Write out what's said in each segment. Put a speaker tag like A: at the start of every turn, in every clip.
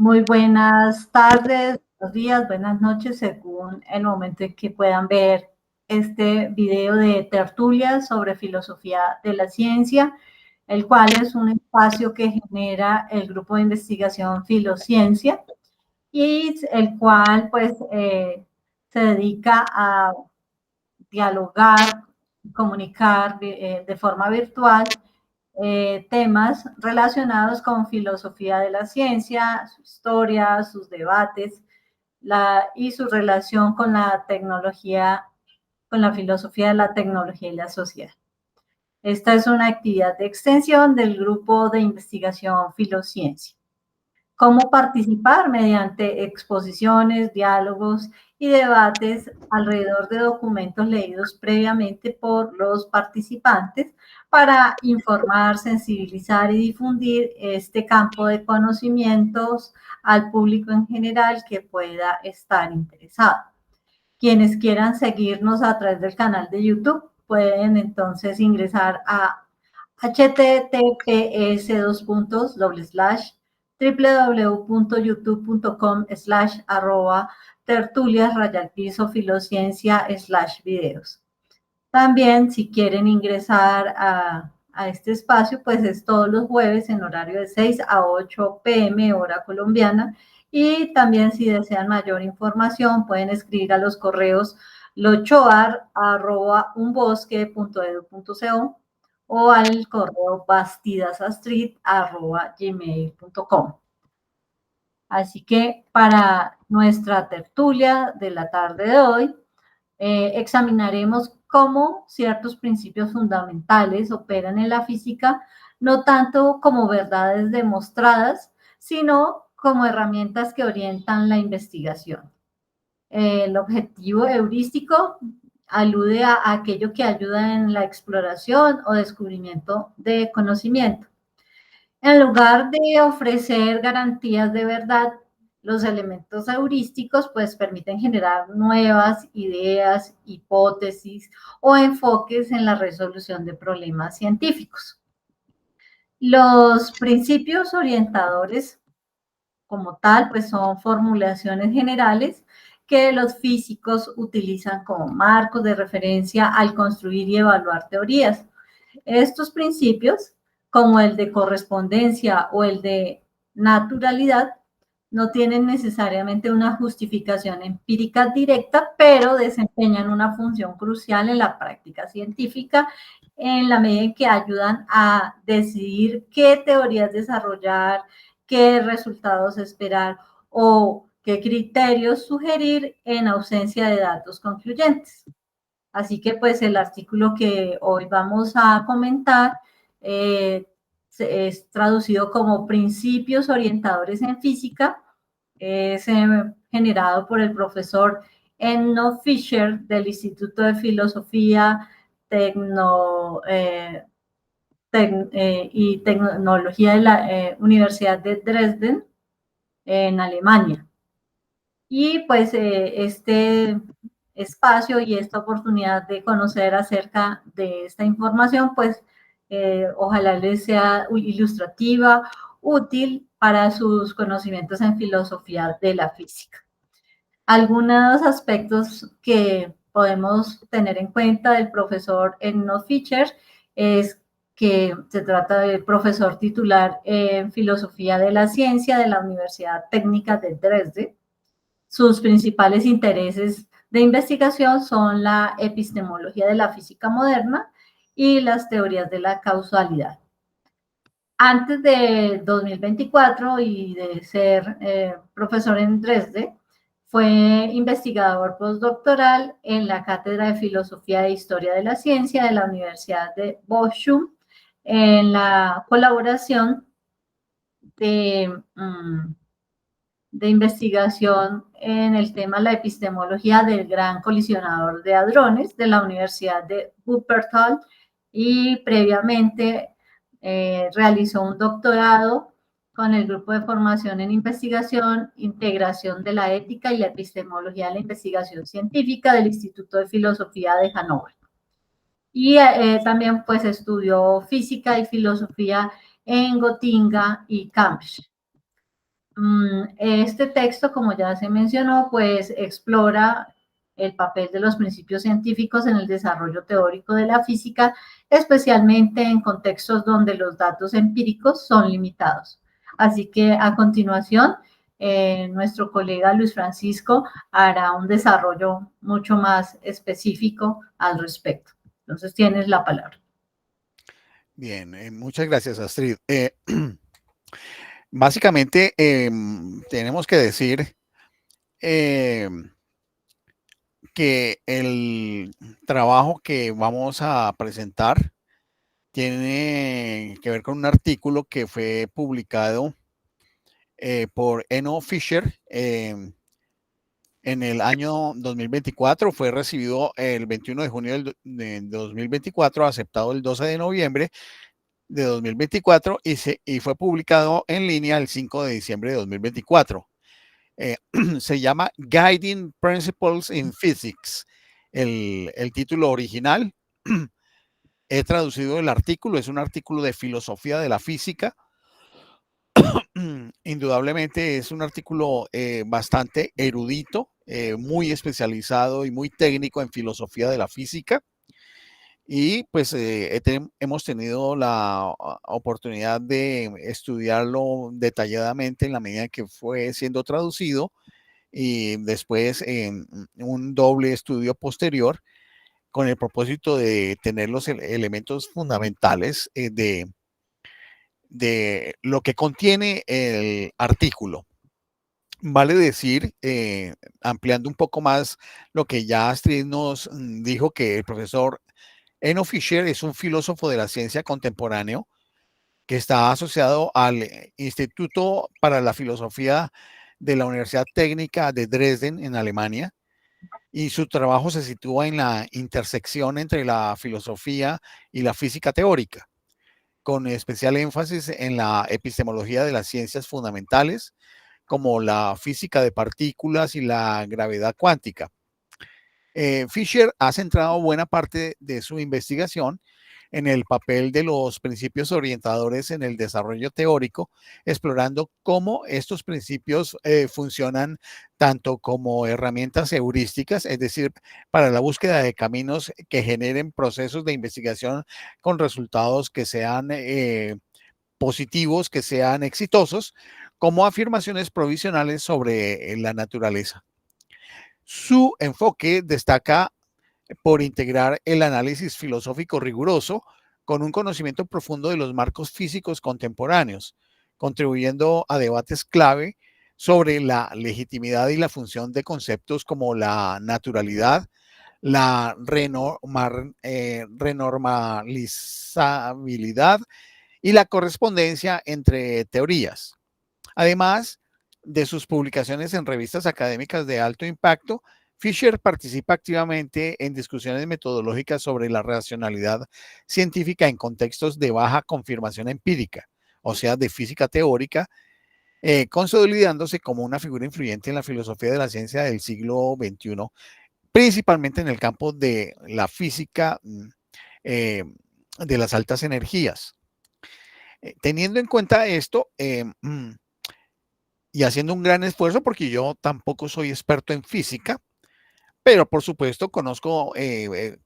A: Muy buenas tardes, buenos días, buenas noches, según el momento en que puedan ver este video de tertulias sobre filosofía de la ciencia, el cual es un espacio que genera el grupo de investigación Filociencia y el cual pues se dedica a dialogar, comunicar de forma virtual temas relacionados con filosofía de la ciencia, su historia, sus debates y su relación con la tecnología, con la filosofía de la tecnología y la sociedad. Esta es una actividad de extensión del grupo de investigación Filociencia. ¿Cómo participar? Mediante exposiciones, diálogos y debates alrededor de documentos leídos previamente por los participantes para informar, sensibilizar y difundir este campo de conocimientos al público en general que pueda estar interesado. Quienes quieran seguirnos a través del canal de YouTube pueden entonces ingresar a https://www.youtube.com/tertulias_filociencia/videos. También, si quieren ingresar a este espacio, pues es todos los jueves en horario de 6 a 8 p.m. hora colombiana. Y también, si desean mayor información, pueden escribir a los correos lochoar@unbosque.edu.co o al correo bastidasastrid@gmail.com. Así que para nuestra tertulia de la tarde de hoy, examinaremos cómo ciertos principios fundamentales operan en la física, no tanto como verdades demostradas, sino como herramientas que orientan la investigación. El objetivo heurístico alude a aquello que ayuda en la exploración o descubrimiento de conocimiento. En lugar de ofrecer garantías de verdad, los elementos heurísticos pues permiten generar nuevas ideas, hipótesis o enfoques en la resolución de problemas científicos. Los principios orientadores como tal pues son formulaciones generales que los físicos utilizan como marcos de referencia al construir y evaluar teorías. Estos principios, como el de correspondencia o el de naturalidad, no tienen necesariamente una justificación empírica directa, pero desempeñan una función crucial en la práctica científica en la medida en que ayudan a decidir qué teorías desarrollar, qué resultados esperar o qué criterios sugerir en ausencia de datos concluyentes. Así que pues el artículo que hoy vamos a comentar es traducido como Principios Orientadores en Física, es generado por el profesor Enno Fischer del Instituto de Filosofía y Tecnología de la Universidad de Dresden en Alemania. Y pues este espacio y esta oportunidad de conocer acerca de esta información, pues ojalá les sea ilustrativa, útil para sus conocimientos en filosofía de la física. Algunos aspectos que podemos tener en cuenta del profesor Enno Fischer es que se trata del profesor titular en filosofía de la ciencia de la Universidad Técnica de Dresde. Sus principales intereses de investigación son la epistemología de la física moderna y las teorías de la causalidad. Antes de 2024 y de ser profesor en Dresde, fue investigador postdoctoral en la Cátedra de Filosofía e Historia de la Ciencia de la Universidad de Bochum, en la colaboración de investigación en el tema de la epistemología del gran colisionador de hadrones de la Universidad de Wuppertal y previamente realizó un doctorado con el grupo de formación en investigación, integración de la ética y la epistemología de la investigación científica del Instituto de Filosofía de Hannover. Y también pues estudió física y filosofía en Gotinga y Cambridge. Este texto, como ya se mencionó, pues explora el papel de los principios científicos en el desarrollo teórico de la física, especialmente en contextos donde los datos empíricos son limitados. Así que a continuación, nuestro colega Luis Francisco hará un desarrollo mucho más específico al respecto. Entonces tienes la palabra.
B: Bien, muchas gracias, Astrid. Básicamente, tenemos que decir que el trabajo que vamos a presentar tiene que ver con un artículo que fue publicado por Eno Fisher en el año 2024. Fue recibido el 21 de junio de 2024, aceptado el 12 de noviembre de 2024 y fue publicado en línea el 5 de diciembre de 2024. Se llama Guiding Principles in Physics, el título original. He traducido el artículo, es un artículo de filosofía de la física. Indudablemente es un artículo bastante erudito, muy especializado y muy técnico en filosofía de la física. Y pues hemos tenido la oportunidad de estudiarlo detalladamente en la medida que fue siendo traducido y después en un doble estudio posterior con el propósito de tener los elementos fundamentales de lo que contiene el artículo. Vale decir, ampliando un poco más lo que ya Astrid nos dijo, que el profesor Eno Fisher es un filósofo de la ciencia contemporáneo que está asociado al Instituto para la Filosofía de la Universidad Técnica de Dresden, en Alemania, y su trabajo se sitúa en la intersección entre la filosofía y la física teórica, con especial énfasis en la epistemología de las ciencias fundamentales, como la física de partículas y la gravedad cuántica. Fisher ha centrado buena parte de su investigación en el papel de los principios orientadores en el desarrollo teórico, explorando cómo estos principios funcionan tanto como herramientas heurísticas, es decir, para la búsqueda de caminos que generen procesos de investigación con resultados que sean positivos, que sean exitosos, como afirmaciones provisionales sobre la naturaleza. Su enfoque destaca por integrar el análisis filosófico riguroso con un conocimiento profundo de los marcos físicos contemporáneos, contribuyendo a debates clave sobre la legitimidad y la función de conceptos como la naturalidad, la renormalizabilidad y la correspondencia entre teorías. Además de sus publicaciones en revistas académicas de alto impacto, Fisher participa activamente en discusiones metodológicas sobre la racionalidad científica en contextos de baja confirmación empírica, o sea, de física teórica, consolidándose como una figura influyente en la filosofía de la ciencia del siglo XXI, principalmente en el campo de la física de las altas energías. Teniendo en cuenta esto, y haciendo un gran esfuerzo, porque yo tampoco soy experto en física, pero por supuesto conozco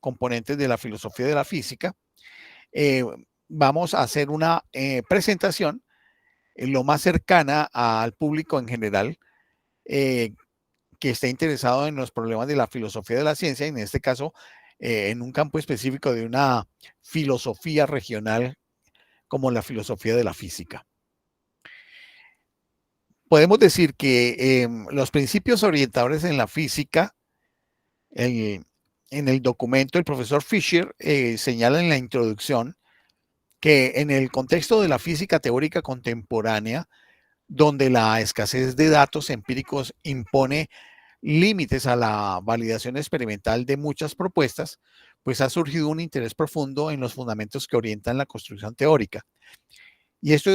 B: componentes de la filosofía de la física. Eh, Vamos a hacer una presentación lo más cercana al público en general que esté interesado en los problemas de la filosofía de la ciencia, en este caso en un campo específico de una filosofía regional como la filosofía de la física. Podemos decir que los principios orientadores en la física, en el documento, el profesor Fisher señala en la introducción que en el contexto de la física teórica contemporánea, donde la escasez de datos empíricos impone límites a la validación experimental de muchas propuestas, pues ha surgido un interés profundo en los fundamentos que orientan la construcción teórica. Y esto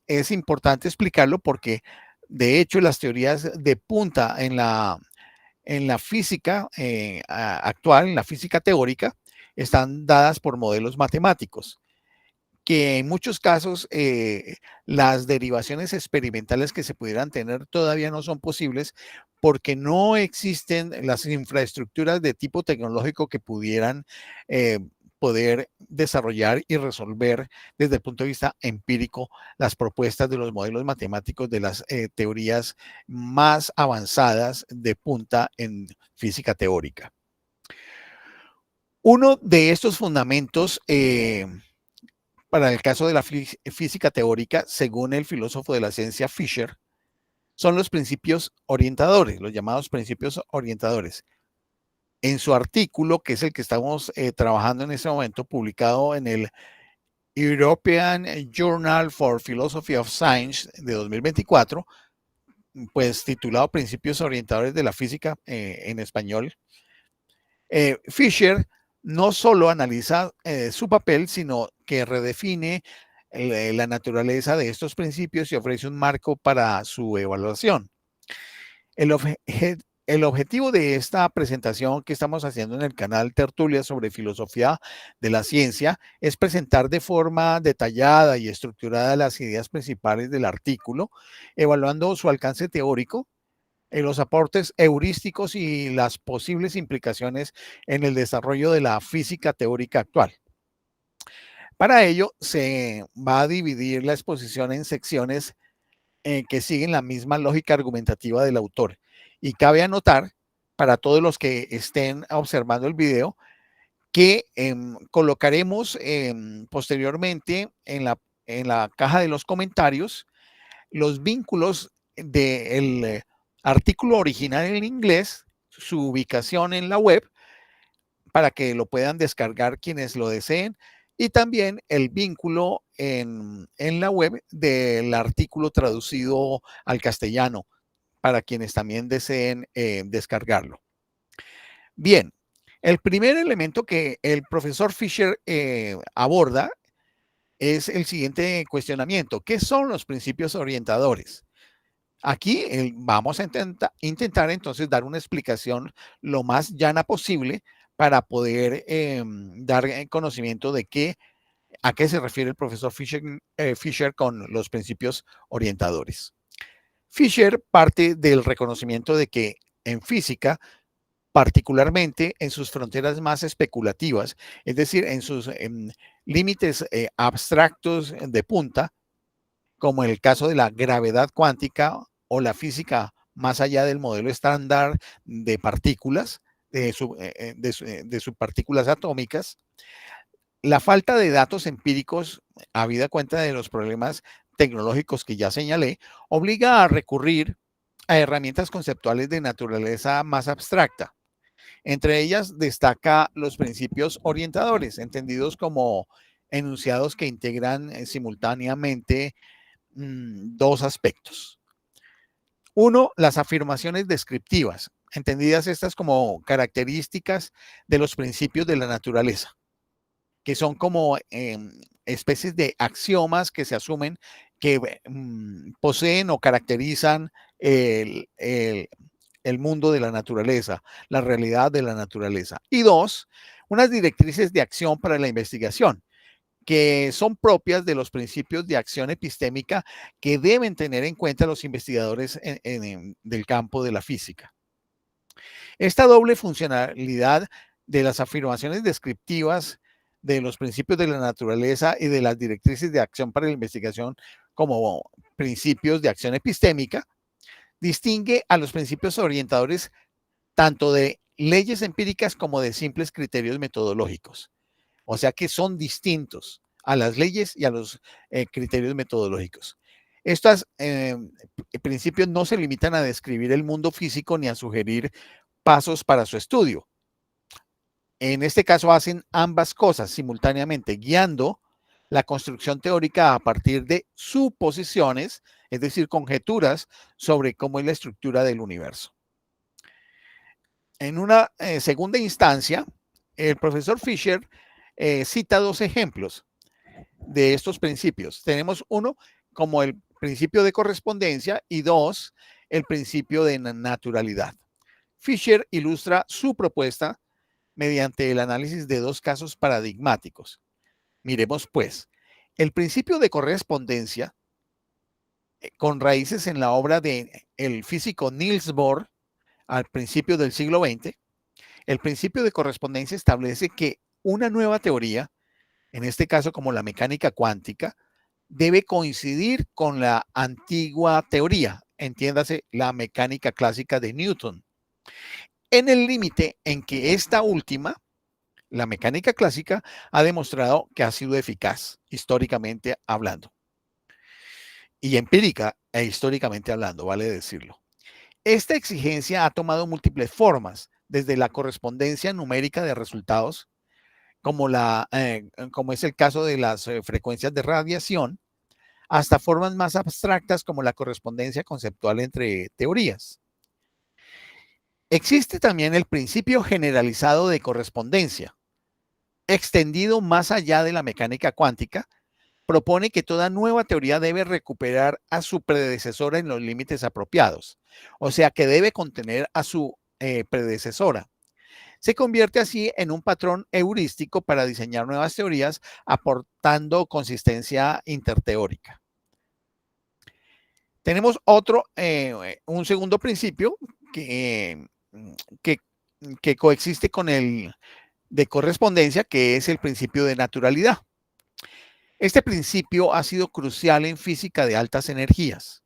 B: es importante explicarlo porque, de hecho, las teorías de punta en la física actual, en la física teórica, están dadas por modelos matemáticos que en muchos casos las derivaciones experimentales que se pudieran tener todavía no son posibles porque no existen las infraestructuras de tipo tecnológico que pudieran poder desarrollar y resolver desde el punto de vista empírico las propuestas de los modelos matemáticos de las teorías más avanzadas de punta en física teórica. Uno de estos fundamentos para el caso de la física teórica, según el filósofo de la ciencia Fisher, son los principios orientadores, los llamados principios orientadores. En su artículo, que es el que estamos trabajando en este momento, publicado en el European Journal for Philosophy of Science de 2024, pues titulado Principios Orientadores de la Física en español, Fisher no solo analiza su papel, sino que redefine la naturaleza de estos principios y ofrece un marco para su evaluación. El objetivo de esta presentación que estamos haciendo en el canal Tertulia sobre filosofía de la ciencia es presentar de forma detallada y estructurada las ideas principales del artículo, evaluando su alcance teórico, los aportes heurísticos y las posibles implicaciones en el desarrollo de la física teórica actual. Para ello, se va a dividir la exposición en secciones que siguen la misma lógica argumentativa del autor. Y cabe anotar, para todos los que estén observando el video, que colocaremos posteriormente en la caja de los comentarios los vínculos del artículo original en inglés, su ubicación en la web, para que lo puedan descargar quienes lo deseen, y también el vínculo en la web del artículo traducido al castellano, para quienes también deseen descargarlo. Bien, el primer elemento que el profesor Fisher aborda es el siguiente cuestionamiento. ¿Qué son los principios orientadores? Aquí vamos a intentar entonces dar una explicación lo más llana posible para poder dar conocimiento de a qué se refiere el profesor Fisher con los principios orientadores. Fisher parte del reconocimiento de que en física, particularmente en sus fronteras más especulativas, es decir, en sus límites abstractos de punta, como en el caso de la gravedad cuántica o la física más allá del modelo estándar de partículas, de subpartículas atómicas, la falta de datos empíricos, habida cuenta de los problemas tecnológicos que ya señalé, obliga a recurrir a herramientas conceptuales de naturaleza más abstracta. Entre ellas destaca los principios orientadores, entendidos como enunciados que integran simultáneamente dos aspectos. Uno, las afirmaciones descriptivas, entendidas estas como características de los principios de la naturaleza, que son como especies de axiomas que se asumen que poseen o caracterizan el mundo de la naturaleza, la realidad de la naturaleza. Y dos, unas directrices de acción para la investigación, que son propias de los principios de acción epistémica que deben tener en cuenta los investigadores del campo de la física. Esta doble funcionalidad de las afirmaciones descriptivas de los principios de la naturaleza y de las directrices de acción para la investigación como principios de acción epistémica distingue a los principios orientadores tanto de leyes empíricas como de simples criterios metodológicos. O sea que son distintos a las leyes y a los criterios metodológicos. Estos principios no se limitan a describir el mundo físico ni a sugerir pasos para su estudio. En este caso hacen ambas cosas simultáneamente, guiando la construcción teórica a partir de suposiciones, es decir, conjeturas sobre cómo es la estructura del universo. En una segunda instancia, el profesor Fisher cita dos ejemplos de estos principios. Tenemos uno como el principio de correspondencia y dos, el principio de naturalidad. Fisher ilustra su propuesta mediante el análisis de dos casos paradigmáticos. Miremos pues, El principio de correspondencia, con raíces en la obra del físico Niels Bohr al principio del siglo XX, el principio de correspondencia establece que una nueva teoría, en este caso como la mecánica cuántica, debe coincidir con la antigua teoría, entiéndase la mecánica clásica de Newton, en el límite en que esta última, la mecánica clásica, ha demostrado que ha sido eficaz, históricamente hablando, y empírica e históricamente hablando, vale decirlo. Esta exigencia ha tomado múltiples formas, desde la correspondencia numérica de resultados, como es el caso de las frecuencias de radiación, hasta formas más abstractas como la correspondencia conceptual entre teorías. Existe también el principio generalizado de correspondencia, extendido más allá de la mecánica cuántica. Propone que toda nueva teoría debe recuperar a su predecesora en los límites apropiados, o sea que debe contener a su predecesora. Se convierte así en un patrón heurístico para diseñar nuevas teorías, aportando consistencia interteórica. Tenemos un segundo principio que, que, que coexiste con el de correspondencia, que es el principio de naturalidad. Este principio ha sido crucial en física de altas energías.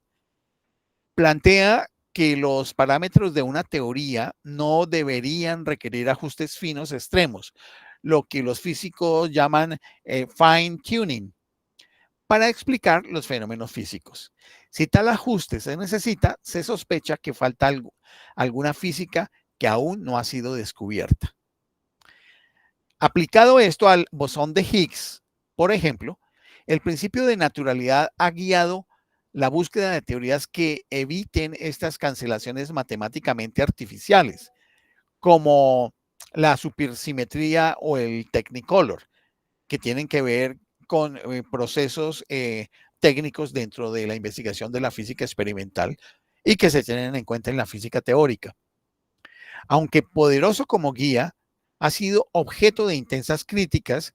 B: Plantea que los parámetros de una teoría no deberían requerir ajustes finos extremos, lo que los físicos llaman fine tuning, para explicar los fenómenos físicos. Si tal ajuste se necesita, se sospecha que falta alguna física que aún no ha sido descubierta. Aplicado esto al bosón de Higgs, por ejemplo, el principio de naturalidad ha guiado la búsqueda de teorías que eviten estas cancelaciones matemáticamente artificiales, como la supersimetría o el Technicolor, que tienen que ver con procesos técnicos dentro de la investigación de la física experimental y que se tienen en cuenta en la física teórica. Aunque poderoso como guía, ha sido objeto de intensas críticas,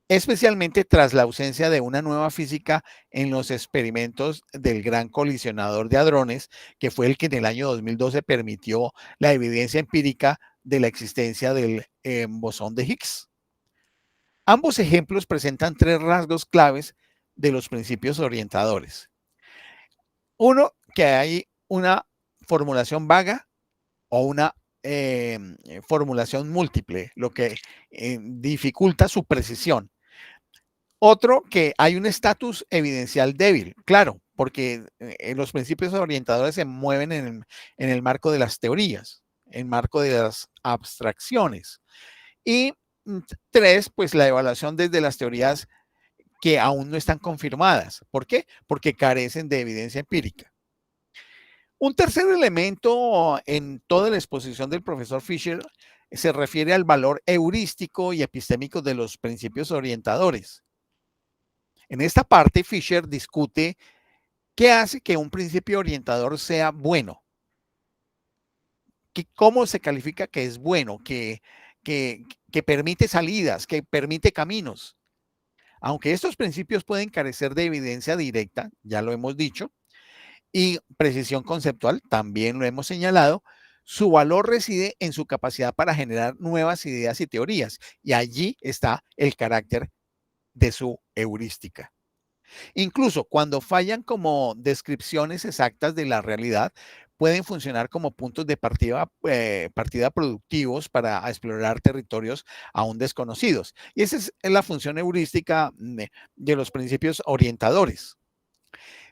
B: especialmente tras la ausencia de una nueva física en los experimentos del Gran Colisionador de Hadrones, que fue el que en el año 2012 permitió la evidencia empírica de la existencia del bosón de Higgs. Ambos ejemplos presentan tres rasgos claves de los principios orientadores. Uno, que hay una formulación vaga o una formulación múltiple, lo que dificulta su precisión. Otro, que hay un estatus evidencial débil, claro, porque los principios orientadores se mueven en el marco de las teorías, en el marco de las abstracciones. Y tres, pues la evaluación desde las teorías que aún no están confirmadas. ¿Por qué? Porque carecen de evidencia empírica. Un tercer elemento en toda la exposición del profesor Fisher se refiere al valor heurístico y epistémico de los principios orientadores. En esta parte, Fisher discute qué hace que un principio orientador sea bueno, cómo se califica que es bueno, que permite salidas, que permite caminos. Aunque estos principios pueden carecer de evidencia directa, ya lo hemos dicho, y precisión conceptual, también lo hemos señalado, su valor reside en su capacidad para generar nuevas ideas y teorías, y allí está el carácter de su heurística. Incluso cuando fallan como descripciones exactas de la realidad, pueden funcionar como puntos de partida productivos para explorar territorios aún desconocidos. Y esa es la función heurística de los principios orientadores.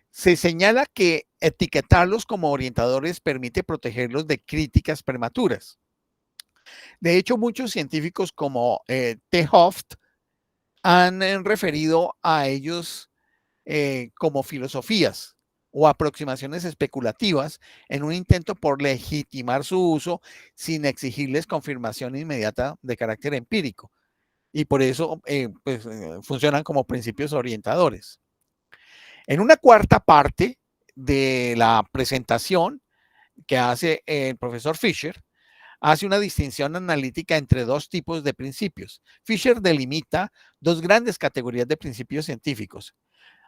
B: Se señala que etiquetarlos como orientadores permite protegerlos de críticas prematuras. De hecho, muchos científicos como T. Hooft han referido a ellos como filosofías o aproximaciones especulativas en un intento por legitimar su uso sin exigirles confirmación inmediata de carácter empírico. Y por eso funcionan como principios orientadores. En una cuarta parte de la presentación que hace el profesor Fisher, hace una distinción analítica entre dos tipos de principios. Fisher delimita dos grandes categorías de principios científicos.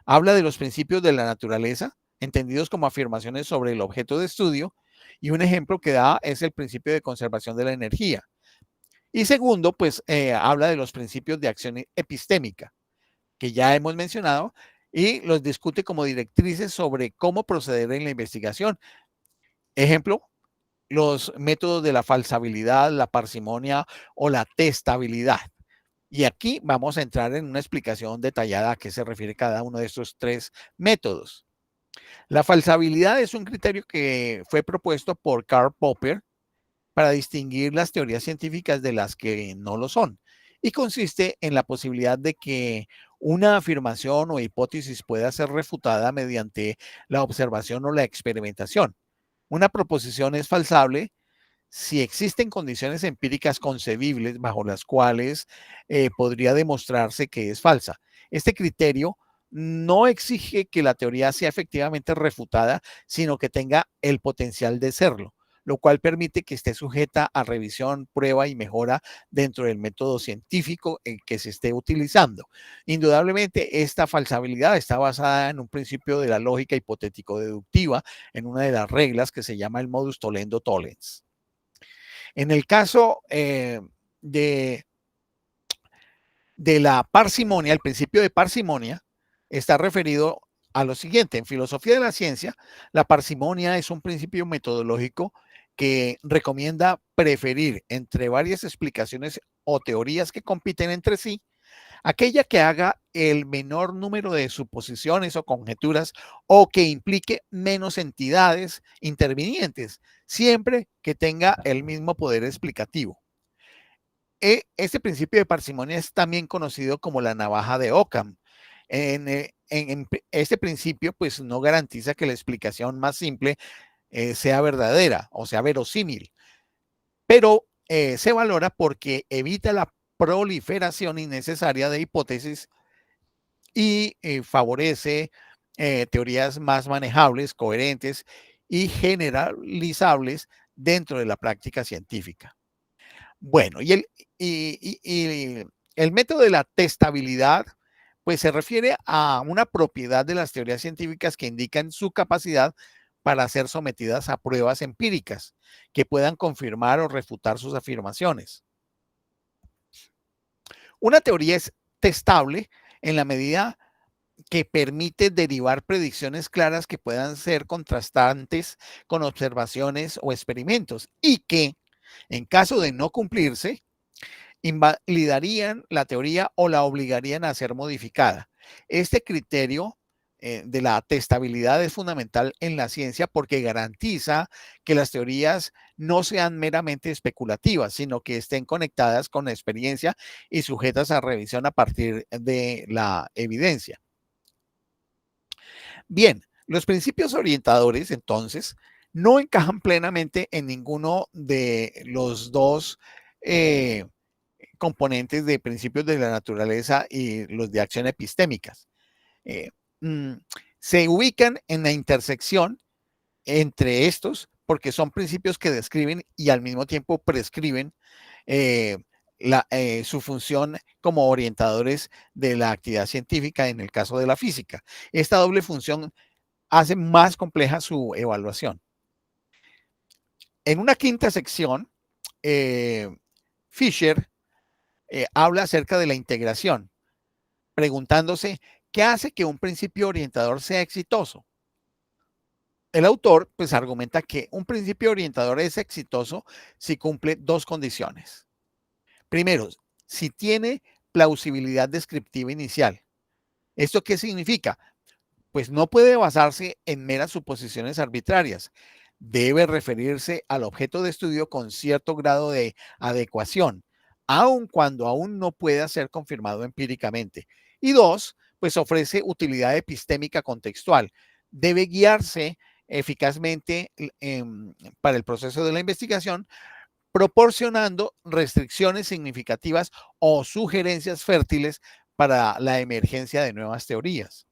B: Habla de los principios de la naturaleza, entendidos como afirmaciones sobre el objeto de estudio, y un ejemplo que da es el principio de conservación de la energía. Y segundo, pues habla de los principios de acción epistémica, que ya hemos mencionado, y los discute como directrices sobre cómo proceder en la investigación. Ejemplo, los métodos de la falsabilidad, la parsimonia o la testabilidad. Y aquí vamos a entrar en una explicación detallada a qué se refiere cada uno de estos tres métodos. La falsabilidad es un criterio que fue propuesto por Karl Popper para distinguir las teorías científicas de las que no lo son, y consiste en la posibilidad de que una afirmación o hipótesis pueda ser refutada mediante la observación o la experimentación. Una proposición es falsable si existen condiciones empíricas concebibles bajo las cuales podría demostrarse que es falsa. Este criterio no exige que la teoría sea efectivamente refutada, sino que tenga el potencial de serlo, lo cual permite que esté sujeta a revisión, prueba y mejora dentro del método científico en que se esté utilizando. Indudablemente, esta falsabilidad está basada en un principio de la lógica hipotético-deductiva, en una de las reglas que se llama el modus tollendo tollens. En el caso de la parsimonia, el principio de parsimonia está referido a lo siguiente. En filosofía de la ciencia, la parsimonia es un principio metodológico que recomienda preferir entre varias explicaciones o teorías que compiten entre sí, aquella que haga el menor número de suposiciones o conjeturas o que implique menos entidades intervinientes, siempre que tenga el mismo poder explicativo. Este principio de parsimonia es también conocido como la navaja de Occam. En este principio, pues no garantiza que la explicación más simple sea verdadera o sea verosímil, pero se valora porque evita la proliferación innecesaria de hipótesis y favorece teorías más manejables, coherentes y generalizables dentro de la práctica científica. Bueno, y el método de la testabilidad, pues se refiere a una propiedad de las teorías científicas que indican su capacidad para ser sometidas a pruebas empíricas que puedan confirmar o refutar sus afirmaciones. Una teoría es testable en la medida que permite derivar predicciones claras que puedan ser contrastantes con observaciones o experimentos y que, en caso de no cumplirse, invalidarían la teoría o la obligarían a ser modificada. Este criterio de la testabilidad es fundamental en la ciencia porque garantiza que las teorías no sean meramente especulativas, sino que estén conectadas con la experiencia y sujetas a revisión a partir de la evidencia. Bien, los principios orientadores, entonces, no encajan plenamente en ninguno de los dos componentes de principios de la naturaleza y los de acción epistémicas. Eh, mm, Se ubican en la intersección entre estos porque son principios que describen y al mismo tiempo prescriben eh, su función como orientadores de la actividad científica en el caso de la física. Esta doble función hace más compleja su evaluación. En una quinta sección, Fisher habla acerca de la integración, preguntándose qué hace que un principio orientador sea exitoso. El autor pues argumenta que un principio orientador es exitoso si cumple dos condiciones. Primero, si tiene plausibilidad descriptiva inicial. ¿Esto qué significa? Pues no puede basarse en meras suposiciones arbitrarias. Debe referirse al objeto de estudio con cierto grado de adecuación, aun cuando aún no pueda ser confirmado empíricamente. Y dos, pues ofrece utilidad epistémica contextual. Debe guiarse eficazmente para el proceso de la investigación, proporcionando restricciones significativas o sugerencias fértiles para la emergencia de nuevas teorías.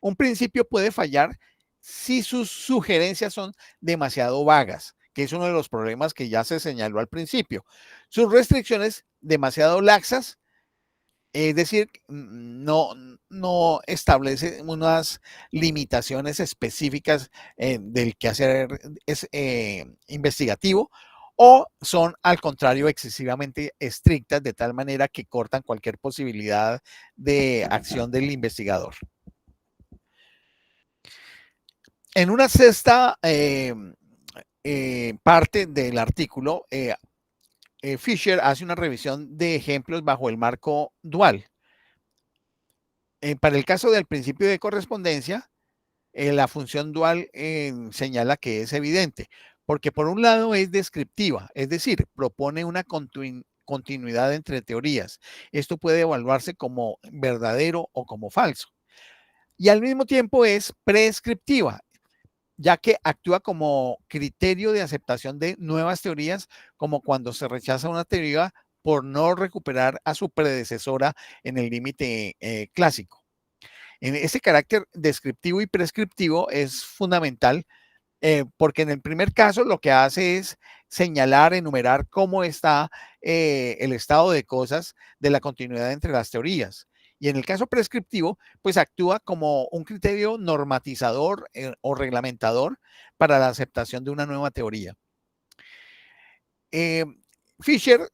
B: Un principio puede fallar si sus sugerencias son demasiado vagas, que es uno de los problemas que ya se señaló al principio. Sus restricciones demasiado laxas, es decir, no establece unas limitaciones específicas del quehacer investigativo, o son al contrario excesivamente estrictas, de tal manera que cortan cualquier posibilidad de acción del investigador. En una sexta parte del artículo, Fisher hace una revisión de ejemplos bajo el marco dual. Para el caso del principio de correspondencia, la función dual señala que es evidente, porque por un lado es descriptiva, es decir, propone una continuidad entre teorías. Esto puede evaluarse como verdadero o como falso. Y al mismo tiempo es prescriptiva, ya que actúa como criterio de aceptación de nuevas teorías, como cuando se rechaza una teoría por no recuperar a su predecesora en el límite clásico. En ese carácter descriptivo y prescriptivo es fundamental, porque en el primer caso lo que hace es señalar, enumerar cómo está el estado de cosas de la continuidad entre las teorías. Y en el caso prescriptivo, pues actúa como un criterio normatizador o reglamentador para la aceptación de una nueva teoría. Fisher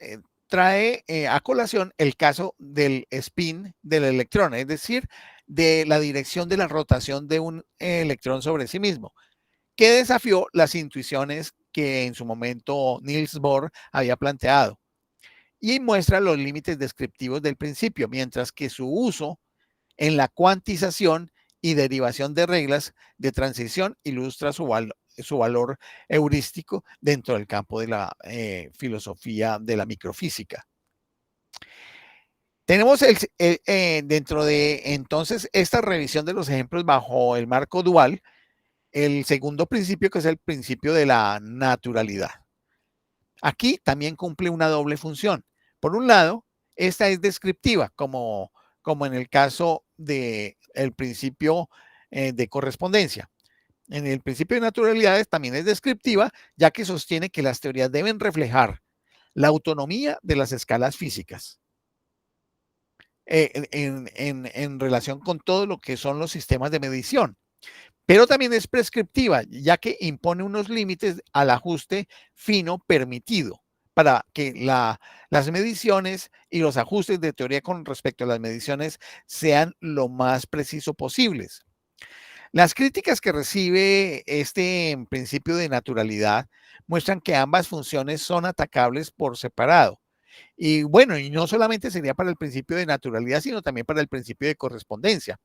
B: trae a colación el caso del spin del electrón, es decir, de la dirección de la rotación de un electrón sobre sí mismo, que desafió las intuiciones que en su momento Niels Bohr había planteado, y muestra los límites descriptivos del principio, mientras que su uso en la cuantización y derivación de reglas de transición ilustra su valor heurístico dentro del campo de la filosofía de la microfísica. Tenemos dentro de entonces esta revisión de los ejemplos bajo el marco dual, el segundo principio, que es el principio de la naturalidad. Aquí también cumple una doble función. Por un lado, esta es descriptiva, como en el caso del principio de correspondencia. En el principio de naturalidades también es descriptiva, ya que sostiene que las teorías deben reflejar la autonomía de las escalas físicas en relación con todo lo que son los sistemas de medición. Pero también es prescriptiva, ya que impone unos límites al ajuste fino permitido para que las mediciones y los ajustes de teoría con respecto a las mediciones sean lo más preciso posibles. Las críticas que recibe este principio de naturalidad muestran que ambas funciones son atacables por separado. Y bueno, y no solamente sería para el principio de naturalidad, sino también para el principio de correspondencia.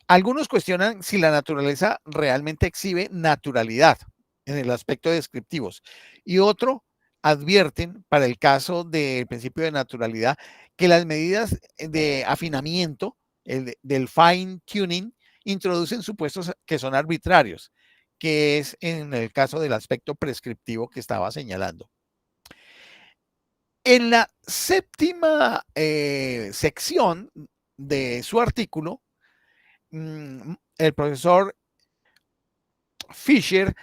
B: Algunos cuestionan si la naturaleza realmente exhibe naturalidad en el aspecto de descriptivos, y otro advierten para el caso del principio de naturalidad que las medidas de afinamiento, del fine tuning, introducen supuestos que son arbitrarios, que es en el caso del aspecto prescriptivo que estaba señalando. En la séptima sección de su artículo, el profesor Fisher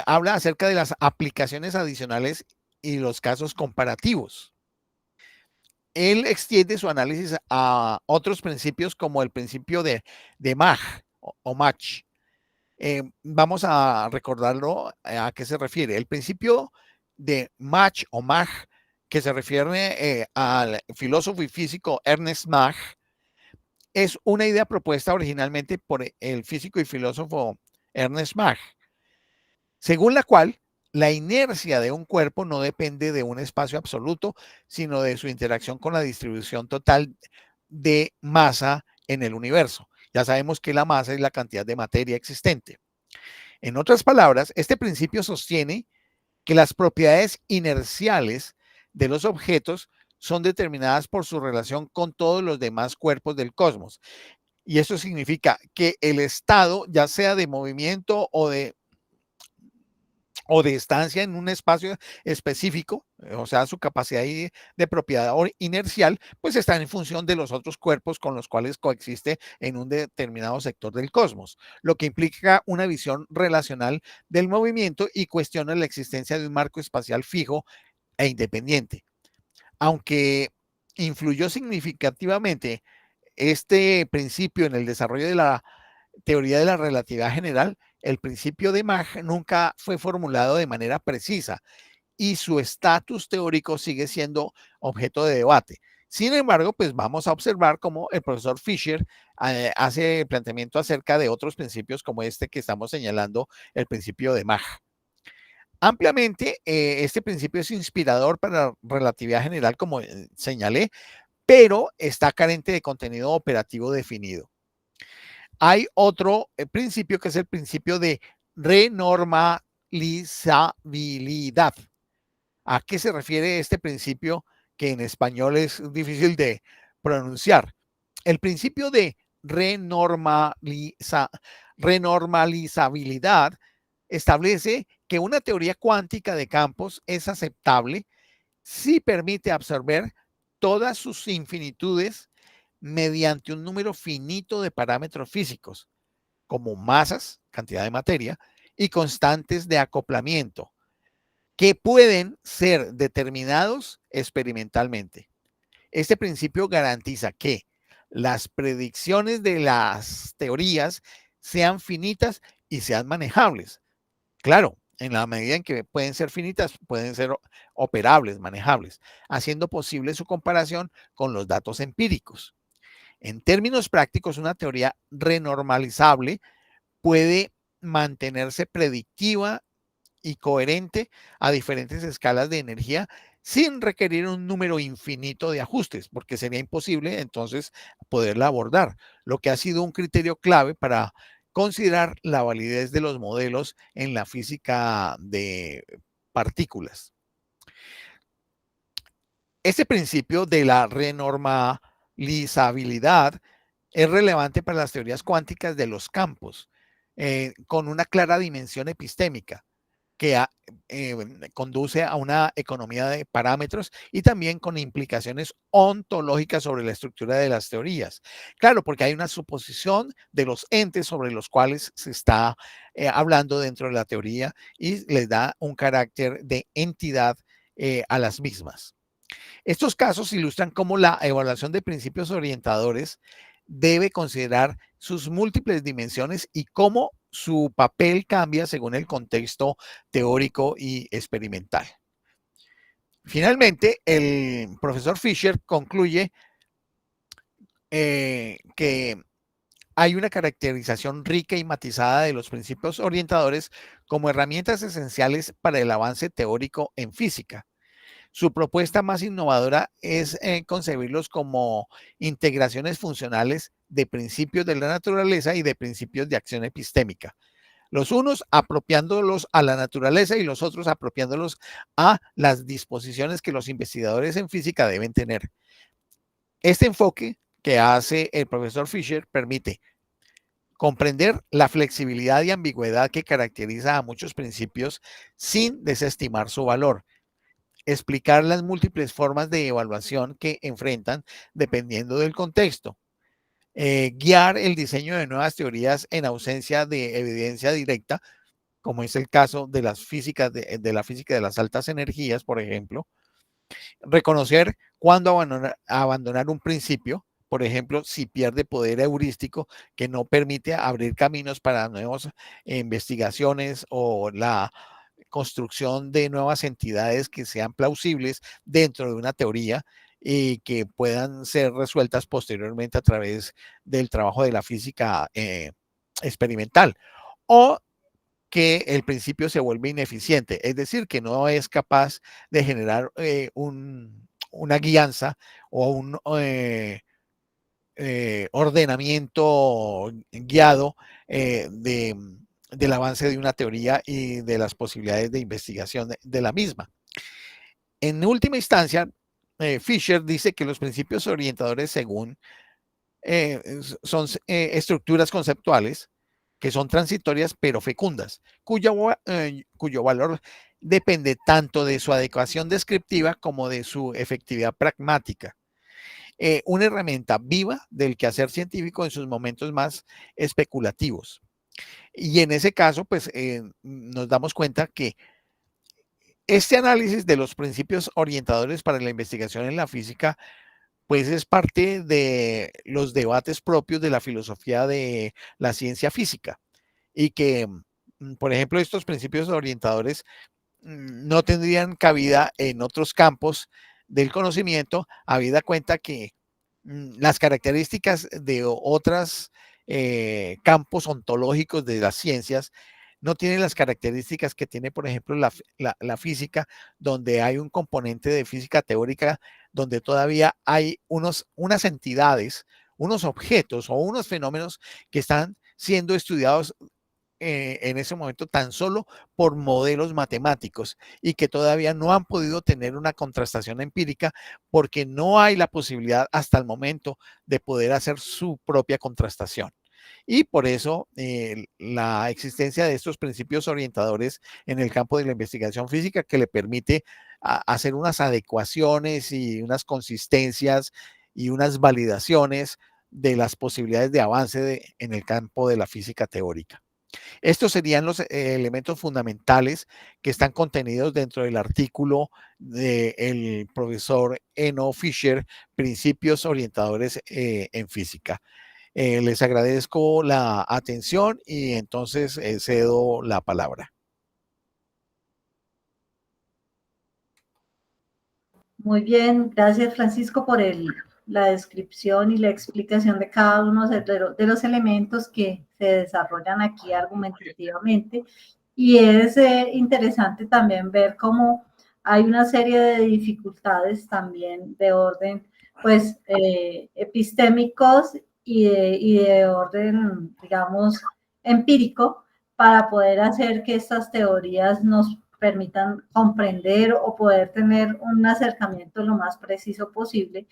B: habla acerca de las aplicaciones adicionales y los casos comparativos. Él extiende su análisis a otros principios, como el principio de Mach o Mach. Vamos a recordarlo a qué se refiere. El principio de Mach o Mach, que se refiere al filósofo y físico Ernest Mach, es una idea propuesta originalmente por el físico y filósofo Ernest Mach, según la cual la inercia de un cuerpo no depende de un espacio absoluto, sino de su interacción con la distribución total de masa en el universo. Ya sabemos que la masa es la cantidad de materia existente. En otras palabras, este principio sostiene que las propiedades inerciales de los objetos son determinadas por su relación con todos los demás cuerpos del cosmos. Y eso significa que el estado, ya sea de movimiento o de o de estancia en un espacio específico, o sea, su capacidad de propiedad inercial, pues está en función de los otros cuerpos con los cuales coexiste en un determinado sector del cosmos, lo que implica una visión relacional del movimiento y cuestiona la existencia de un marco espacial fijo e independiente. Aunque influyó significativamente este principio en el desarrollo de la teoría de la relatividad general, el principio de Mach nunca fue formulado de manera precisa y su estatus teórico sigue siendo objeto de debate. Sin embargo, pues vamos a observar cómo el profesor Fisher hace planteamiento acerca de otros principios como este que estamos señalando, el principio de Mach. Ampliamente, este principio es inspirador para la relatividad general, como señalé, pero está carente de contenido operativo definido. Hay otro principio que es el principio de renormalizabilidad. ¿A qué se refiere este principio que en español es difícil de pronunciar? El principio de renormalizabilidad establece que una teoría cuántica de campos es aceptable si permite absorber todas sus infinitudes mediante un número finito de parámetros físicos, como masas, cantidad de materia, y constantes de acoplamiento, que pueden ser determinados experimentalmente. Este principio garantiza que las predicciones de las teorías sean finitas y sean manejables. Claro, en la medida en que pueden ser finitas, pueden ser operables, manejables, haciendo posible su comparación con los datos empíricos. En términos prácticos, una teoría renormalizable puede mantenerse predictiva y coherente a diferentes escalas de energía sin requerir un número infinito de ajustes, porque sería imposible entonces poderla abordar, lo que ha sido un criterio clave para considerar la validez de los modelos en la física de partículas. Este principio de la renormalizabilidad es relevante para las teorías cuánticas de los campos, con una clara dimensión epistémica que conduce a una economía de parámetros y también con implicaciones ontológicas sobre la estructura de las teorías. Claro, porque hay una suposición de los entes sobre los cuales se está hablando dentro de la teoría y les da un carácter de entidad a las mismas. Estos casos ilustran cómo la evaluación de principios orientadores debe considerar sus múltiples dimensiones y cómo su papel cambia según el contexto teórico y experimental. Finalmente, el profesor Fisher concluye que hay una caracterización rica y matizada de los principios orientadores como herramientas esenciales para el avance teórico en física. Su propuesta más innovadora es concebirlos como integraciones funcionales de principios de la naturaleza y de principios de acción epistémica. Los unos apropiándolos a la naturaleza y los otros apropiándolos a las disposiciones que los investigadores en física deben tener. Este enfoque que hace el profesor Fisher permite comprender la flexibilidad y ambigüedad que caracteriza a muchos principios sin desestimar su valor, explicar las múltiples formas de evaluación que enfrentan dependiendo del contexto, guiar el diseño de nuevas teorías en ausencia de evidencia directa, como es el caso de las físicas de la física de las altas energías, por ejemplo, reconocer cuándo abandonar un principio, por ejemplo, si pierde poder heurístico que no permite abrir caminos para nuevas investigaciones o la construcción de nuevas entidades que sean plausibles dentro de una teoría y que puedan ser resueltas posteriormente a través del trabajo de la física experimental. O que el principio se vuelve ineficiente, es decir, que no es capaz de generar una guianza o un ordenamiento guiado del avance de una teoría y de las posibilidades de investigación de la misma. En última instancia, Fisher dice que los principios orientadores según son estructuras conceptuales que son transitorias pero fecundas, cuyo valor depende tanto de su adecuación descriptiva como de su efectividad pragmática. Una herramienta viva del quehacer científico en sus momentos más especulativos. Y en ese caso, pues nos damos cuenta que este análisis de los principios orientadores para la investigación en la física, pues es parte de los debates propios de la filosofía de la ciencia física y que, por ejemplo, estos principios orientadores no tendrían cabida en otros campos del conocimiento, habida cuenta que las características de otros campos ontológicos de las ciencias no tienen las características que tiene, por ejemplo, la física, donde hay un componente de física teórica, donde todavía hay unas entidades, unos objetos o unos fenómenos que están siendo estudiados en ese momento tan solo por modelos matemáticos y que todavía no han podido tener una contrastación empírica porque no hay la posibilidad hasta el momento de poder hacer su propia contrastación. Y por eso la existencia de estos principios orientadores en el campo de la investigación física que le permite hacer unas adecuaciones y unas consistencias y unas validaciones de las posibilidades de avance en el campo de la física teórica. Estos serían los elementos fundamentales que están contenidos dentro del artículo del profesor Eno Fisher, Principios Orientadores en Física. Les agradezco la atención y entonces cedo la palabra.
A: Muy bien, gracias Francisco por la descripción y la explicación de cada uno de los elementos que se desarrollan aquí argumentativamente. Y es interesante también ver cómo hay una serie de dificultades también de orden, pues, epistémicos y de orden, digamos, empírico, para poder hacer que estas teorías nos permitan comprender o poder tener un acercamiento lo más preciso posible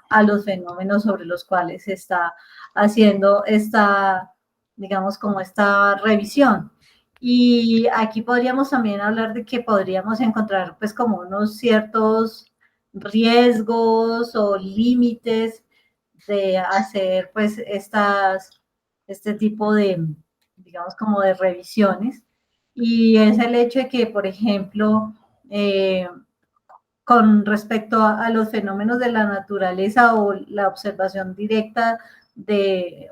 A: a los fenómenos sobre los cuales se está haciendo esta, digamos, como esta revisión. Y aquí podríamos también hablar de que podríamos encontrar pues como unos ciertos riesgos o límites de hacer pues este tipo de, digamos, como de revisiones. Y es el hecho de que, por ejemplo, con respecto a los fenómenos de la naturaleza o la observación directa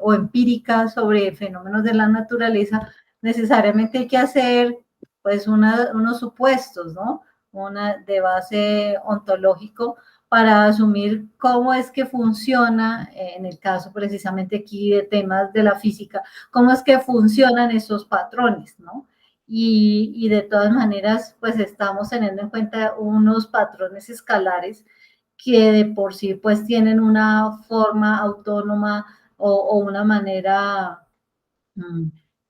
A: o empírica sobre fenómenos de la naturaleza, necesariamente hay que hacer pues unos supuestos, ¿no? Una de base ontológico para asumir cómo es que funciona, en el caso precisamente aquí de temas de la física, cómo es que funcionan esos patrones, ¿no? Y de todas maneras, pues estamos teniendo en cuenta unos patrones escalares que de por sí pues tienen una forma autónoma o una manera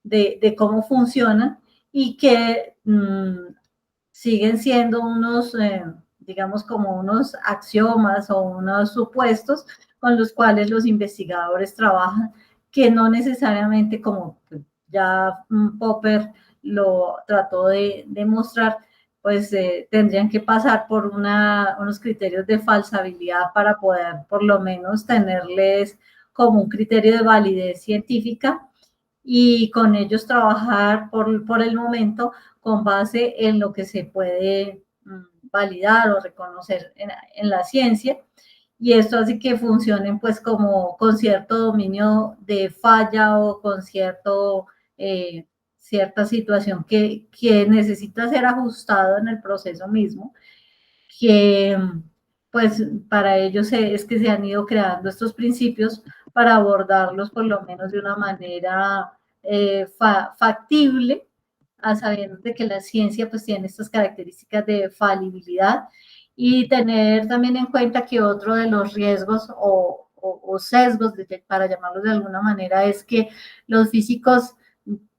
A: de cómo funcionan y que siguen siendo unos, digamos, como unos axiomas o unos supuestos con los cuales los investigadores trabajan, que no necesariamente, como ya Popper lo trató de demostrar, pues tendrían que pasar por unos criterios de falsabilidad para poder por lo menos tenerles como un criterio de validez científica y con ellos trabajar por el momento con base en lo que se puede validar o reconocer en la ciencia. Y esto hace que funcionen pues como con cierto dominio de falla o con cierta situación que necesita ser ajustado en el proceso mismo, que pues para ellos es que se han ido creando estos principios para abordarlos por lo menos de una manera factible, a sabiendo de que la ciencia pues tiene estas características de falibilidad y tener también en cuenta que otro de los riesgos o sesgos, para llamarlos de alguna manera, es que los físicos,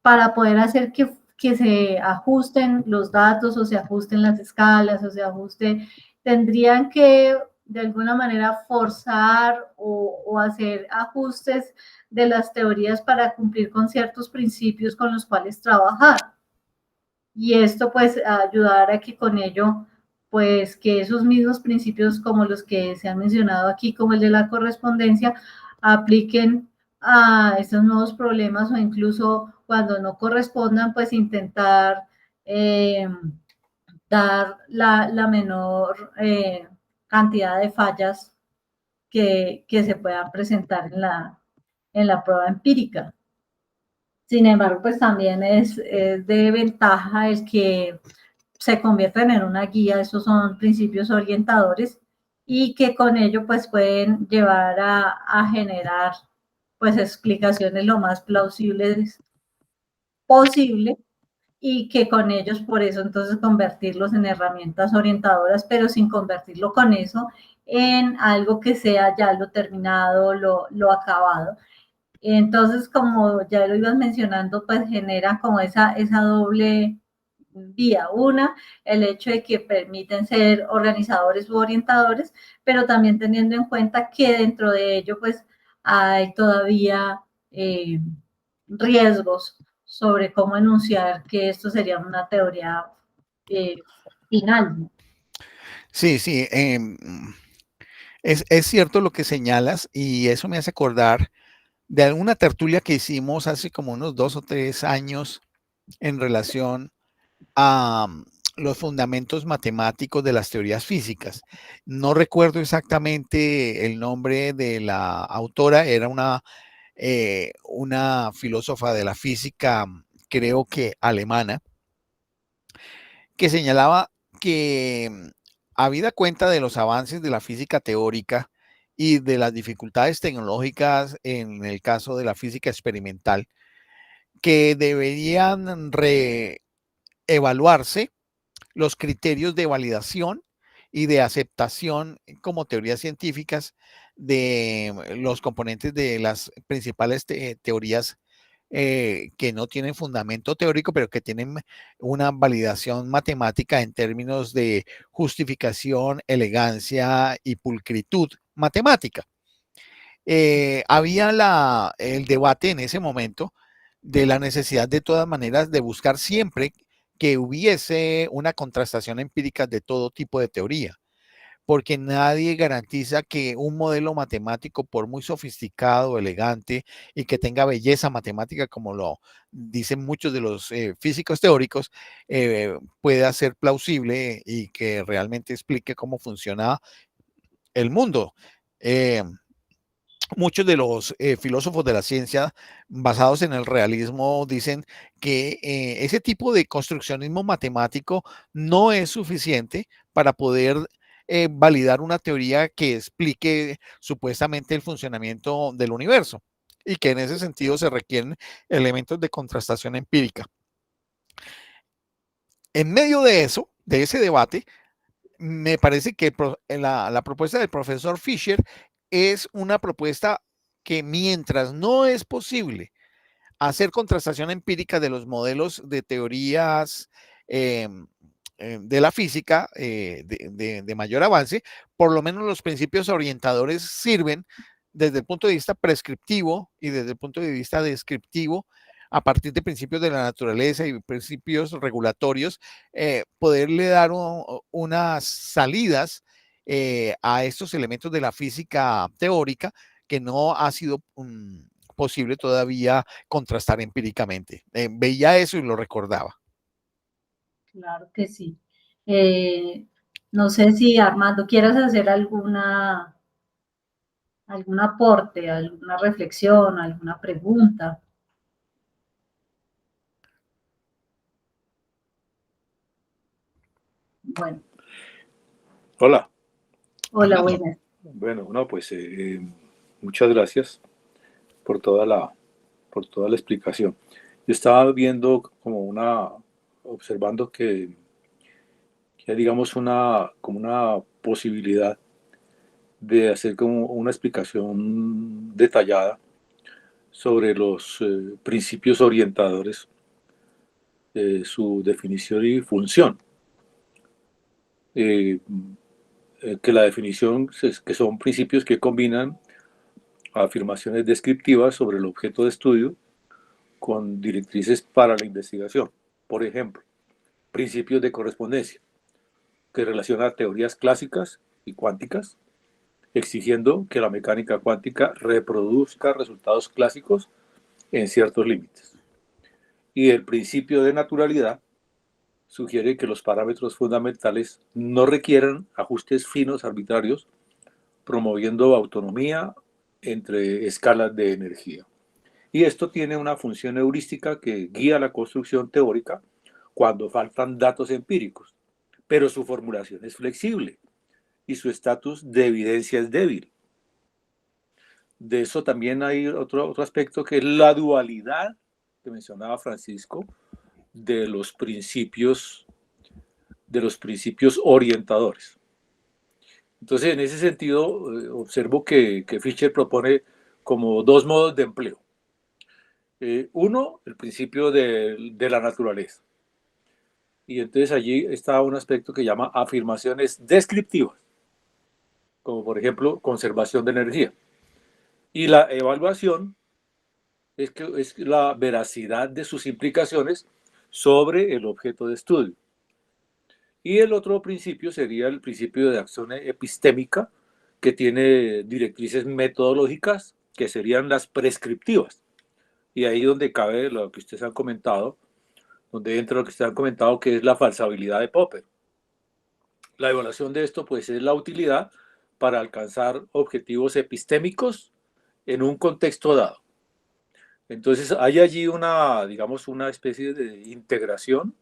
A: para poder hacer que se ajusten los datos o se ajusten las escalas o se ajuste, tendrían que de alguna manera forzar o hacer ajustes de las teorías para cumplir con ciertos principios con los cuales trabajar. Y esto pues ayudar a que con ello, pues que esos mismos principios como los que se han mencionado aquí, como el de la correspondencia, apliquen a estos nuevos problemas o incluso cuando no correspondan, pues intentar dar la menor cantidad de fallas que se puedan presentar en la prueba empírica. Sin embargo, pues también es de ventaja el que se convierten en una guía, esos son principios orientadores y que con ello pues pueden llevar a generar pues explicaciones lo más plausibles posible y que con ellos por eso entonces convertirlos en herramientas orientadoras, pero sin convertirlo con eso en algo que sea ya lo terminado, lo acabado. Entonces, como ya lo ibas mencionando, pues genera como esa doble vía. Una, el hecho de que permiten ser organizadores u orientadores, pero también teniendo en cuenta que dentro de ello, pues hay todavía riesgos sobre cómo enunciar que esto sería una teoría eh, final.
B: Sí, sí, es cierto lo que señalas y eso me hace acordar de alguna tertulia que hicimos hace como unos 2 o 3 años en relación a los fundamentos matemáticos de las teorías físicas. No recuerdo exactamente el nombre de la autora, era una filósofa de la física, creo que alemana, que señalaba que habida cuenta de los avances de la física teórica y de las dificultades tecnológicas en el caso de la física experimental, que deberían reevaluarse los criterios de validación y de aceptación como teorías científicas de los componentes de las principales teorías que no tienen fundamento teórico, pero que tienen una validación matemática en términos de justificación, elegancia y pulcritud matemática. Había el debate en ese momento de la necesidad de todas maneras de buscar siempre que hubiese una contrastación empírica de todo tipo de teoría, porque nadie garantiza que un modelo matemático, por muy sofisticado, elegante y que tenga belleza matemática, como lo dicen muchos de los físicos teóricos, pueda ser plausible y que realmente explique cómo funciona el mundo. Eh, Muchos de los filósofos de la ciencia basados en el realismo dicen que ese tipo de construccionismo matemático no es suficiente para poder validar una teoría que explique supuestamente el funcionamiento del universo y que en ese sentido se requieren elementos de contrastación empírica. En medio de eso, de ese debate, me parece que la propuesta del profesor Fisher es una propuesta que mientras no es posible hacer contrastación empírica de los modelos de teorías eh, de la física de mayor avance, por lo menos los principios orientadores sirven desde el punto de vista prescriptivo y desde el punto de vista descriptivo a partir de principios de la naturaleza y principios regulatorios, poderle dar unas salidas a estos elementos de la física teórica que no ha sido posible todavía contrastar empíricamente. Veía eso y lo recordaba.
A: Claro que sí. No sé si Armando quieras hacer algún aporte, alguna reflexión, alguna pregunta. Bueno,
C: Hola,
A: hola,
B: Armando.
A: buenas.
C: bueno, no, pues muchas gracias por por toda la explicación. Yo estaba viendo observando que hay, digamos, como una posibilidad de hacer como una explicación detallada sobre los principios orientadores, su definición y función. Eh, que la definición es que son principios que combinan afirmaciones descriptivas sobre el objeto de estudio con directrices para la investigación. Por ejemplo, principios de correspondencia, que relaciona teorías clásicas y cuánticas, exigiendo que la mecánica cuántica reproduzca resultados clásicos en ciertos límites. Y el principio de naturalidad sugiere que los parámetros fundamentales no requieran ajustes finos arbitrarios, promoviendo autonomía entre escalas de energía. Y esto tiene una función heurística que guía la construcción teórica cuando faltan datos empíricos, pero su formulación es flexible y su estatus de evidencia es débil. De eso también hay otro aspecto que es la dualidad que mencionaba Francisco de los principios orientadores. Entonces, en ese sentido, observo que Fisher propone como dos modos de empleo. Uno, el principio de la naturaleza. Y entonces allí está un aspecto que llama afirmaciones descriptivas, como por ejemplo conservación de energía. Y la evaluación es la veracidad de sus implicaciones sobre el objeto de estudio. Y el otro principio sería el principio de acción epistémica, que tiene directrices metodológicas, que serían las prescriptivas. Y ahí donde cabe lo que ustedes han comentado, donde entra lo que ustedes han comentado, que es la falsabilidad de Popper. La evaluación de esto, pues, es la utilidad para alcanzar objetivos epistémicos en un contexto dado. Entonces, hay allí digamos, una especie de integración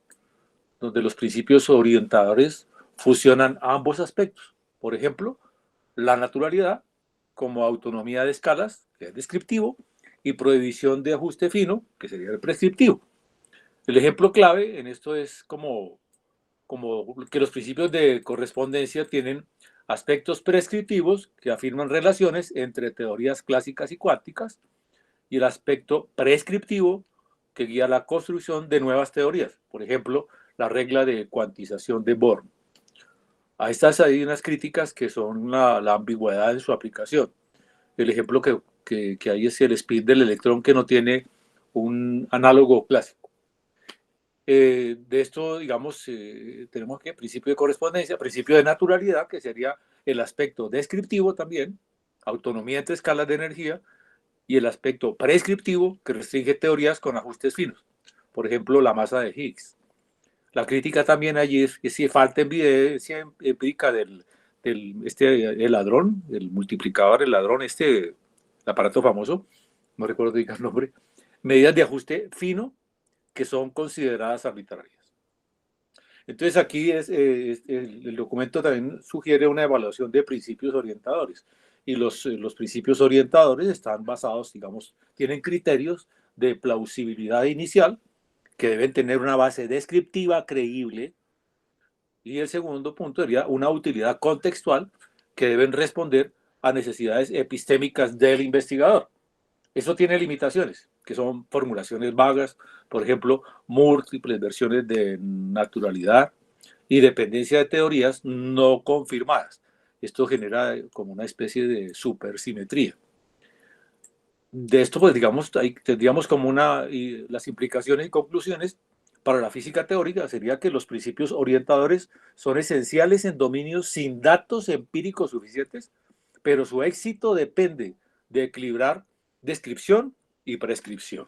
C: donde los principios orientadores fusionan ambos aspectos. Por ejemplo, la naturalidad como autonomía de escalas, que es descriptivo, y prohibición de ajuste fino, que sería el prescriptivo. El ejemplo clave en esto es como que los principios de correspondencia tienen aspectos prescriptivos que afirman relaciones entre teorías clásicas y cuánticas, y el aspecto prescriptivo que guía la construcción de nuevas teorías. Por ejemplo, la regla de cuantización de Born. A estas hay unas críticas que son la ambigüedad en su aplicación. El ejemplo que hay es el spin del electrón que no tiene un análogo clásico. De esto, digamos, tenemos que principio de correspondencia, principio de naturalidad, que sería el aspecto descriptivo también, autonomía entre escalas de energía, y el aspecto prescriptivo, que restringe teorías con ajustes finos. Por ejemplo, la masa de Higgs. La crítica también allí es que si falta evidencia empírica el ladrón, el multiplicador, el ladrón, el aparato famoso, no recuerdo el nombre, medidas de ajuste fino que son consideradas arbitrarias. Entonces aquí el documento también sugiere una evaluación de principios orientadores, y los principios orientadores están basados, digamos, tienen criterios de plausibilidad inicial que deben tener una base descriptiva creíble, y el segundo punto sería una utilidad contextual que deben responder a necesidades epistémicas del investigador. Eso tiene limitaciones, que son formulaciones vagas, por ejemplo, múltiples versiones de naturalidad y dependencia de teorías no confirmadas. Esto genera como una especie de supersimetría. De esto, pues, digamos, tendríamos como las implicaciones y conclusiones para la física teórica sería que los principios orientadores son esenciales en dominios sin datos empíricos suficientes, pero su éxito depende de equilibrar descripción y prescripción.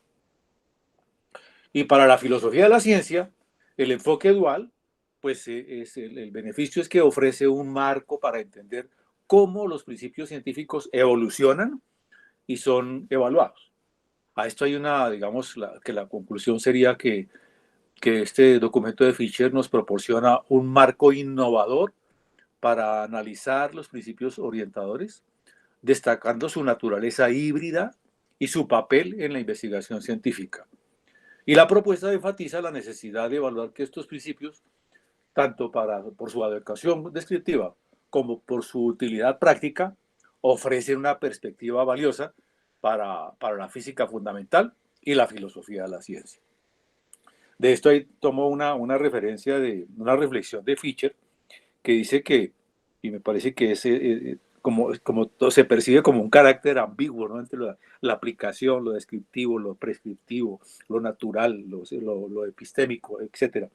C: Y para la filosofía de la ciencia, el enfoque dual, pues el beneficio es que ofrece un marco para entender cómo los principios científicos evolucionan y son evaluados. A esto hay digamos, que la conclusión sería que este documento de Fisher nos proporciona un marco innovador para analizar los principios orientadores, destacando su naturaleza híbrida y su papel en la investigación científica. Y la propuesta enfatiza la necesidad de evaluar que estos principios, tanto por su adecuación descriptiva como por su utilidad práctica, ofrecen una perspectiva valiosa para la física fundamental y la filosofía de la ciencia. De esto ahí tomo una referencia una reflexión de Fisher, que dice que y me parece que es como se percibe como un carácter ambiguo, ¿no? Entre la aplicación, lo descriptivo, lo prescriptivo, lo natural, lo epistémico, etc.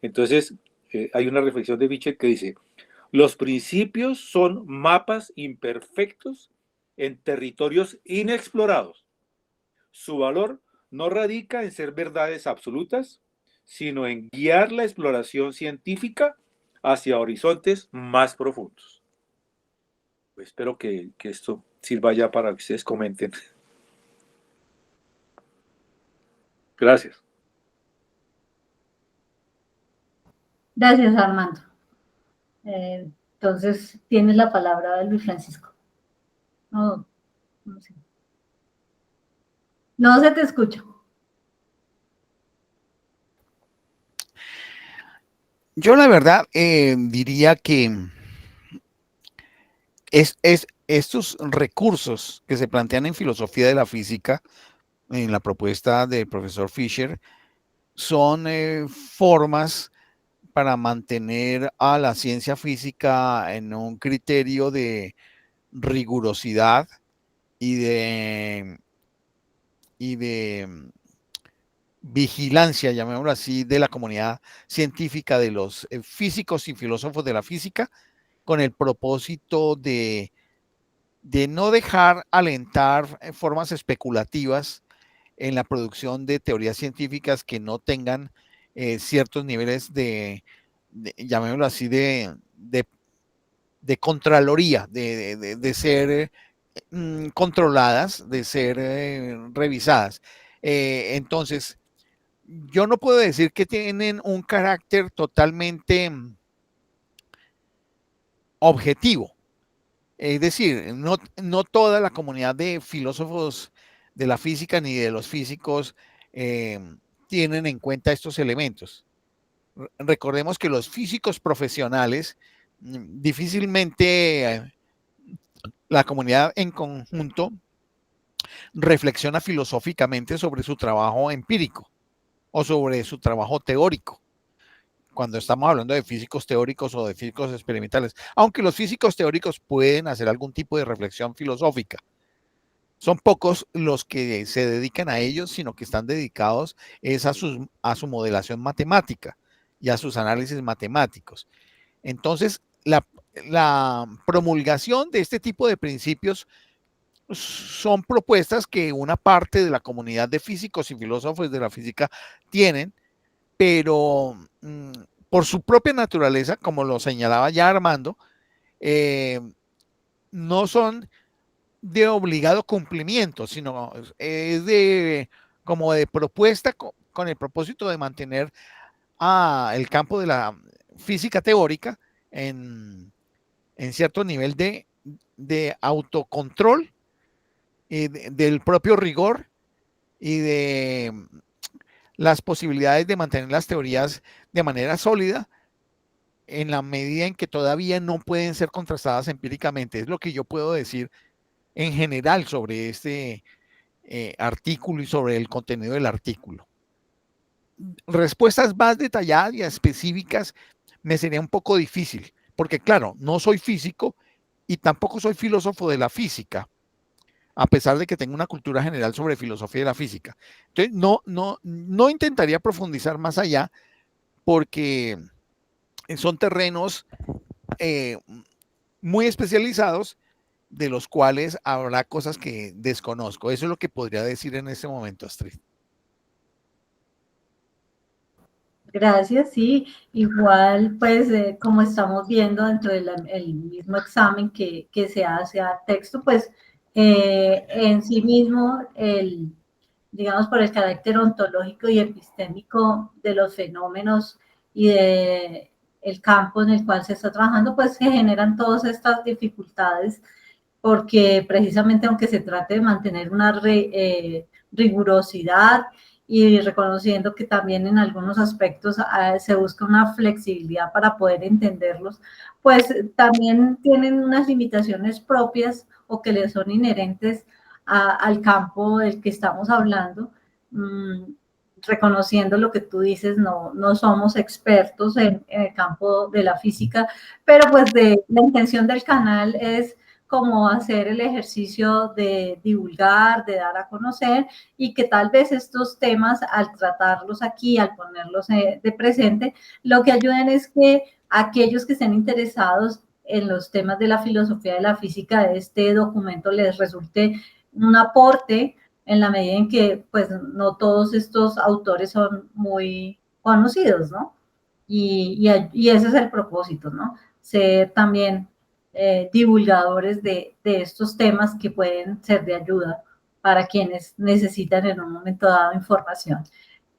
C: Entonces, hay una reflexión de Fischer que dice, los principios son mapas imperfectos en territorios inexplorados. Su valor no radica en ser verdades absolutas, sino en guiar la exploración científica hacia horizontes más profundos. Pues espero que esto sirva ya para que ustedes comenten. Gracias.
A: Gracias, Armando. Entonces, tienes la palabra, Luis Francisco. No, no sé. No se te escucha.
B: Yo la verdad diría que estos recursos que se plantean en filosofía de la física, en la propuesta del profesor Fischer, son formas para mantener a la ciencia física en un criterio de rigurosidad y de vigilancia, llamémoslo así, de la comunidad científica, de los físicos y filósofos de la física, con el propósito de no dejar alentar formas especulativas en la producción de teorías científicas que no tengan ciertos niveles llamémoslo así, de contraloría, de ser controladas, de ser revisadas. Entonces, yo no puedo decir que tienen un carácter totalmente objetivo. Es decir, no toda la comunidad de filósofos de la física ni de los físicos tienen en cuenta estos elementos. Recordemos que los físicos profesionales difícilmente la comunidad en conjunto reflexiona filosóficamente sobre su trabajo empírico o sobre su trabajo teórico, cuando estamos hablando de físicos teóricos o de físicos experimentales, aunque los físicos teóricos pueden hacer algún tipo de reflexión filosófica. Son pocos los que se dedican a ellos, sino que están dedicados a su modelación matemática y a sus análisis matemáticos. Entonces, la promulgación de este tipo de principios son propuestas que una parte de la comunidad de físicos y filósofos de la física tienen, pero por su propia naturaleza, como lo señalaba ya Armando, no son de obligado cumplimiento, sino es como de propuesta con el propósito de mantener el campo de la física teórica en cierto nivel de autocontrol y del propio rigor y de las posibilidades de mantener las teorías de manera sólida en la medida en que todavía no pueden ser contrastadas empíricamente. Es lo que yo puedo decir en general sobre este artículo y sobre el contenido del artículo. Respuestas más detalladas y específicas me sería un poco difícil, porque claro, no soy físico y tampoco soy filósofo de la física, a pesar de que tengo una cultura general sobre filosofía de la física. Entonces, no intentaría profundizar más allá porque son terrenos muy especializados de los cuales habrá cosas que desconozco. Eso es lo que podría decir en este momento, Astrid.
A: Gracias, sí. Igual, pues, como estamos viendo dentro del mismo examen que se hace a texto, pues, en sí mismo, digamos, por el carácter ontológico y epistémico de los fenómenos y de el campo en el cual se está trabajando, pues se generan todas estas dificultades, porque precisamente aunque se trate de mantener una rigurosidad y reconociendo que también en algunos aspectos se busca una flexibilidad para poder entenderlos, pues también tienen unas limitaciones propias o que les son inherentes al campo del que estamos hablando. reconociendo lo que tú dices, no somos expertos en el campo de la física, pero pues la intención del canal es como hacer el ejercicio de divulgar, de dar a conocer, y que tal vez estos temas, al tratarlos aquí, al ponerlos de presente, lo que ayuden es que aquellos que estén interesados en los temas de la filosofía de la física de este documento les resulte un aporte, en la medida en que pues no todos estos autores son muy conocidos, ¿no? Y ese es el propósito, ¿no? Ser también divulgadores de estos temas que pueden ser de ayuda para quienes necesitan en un momento dado información.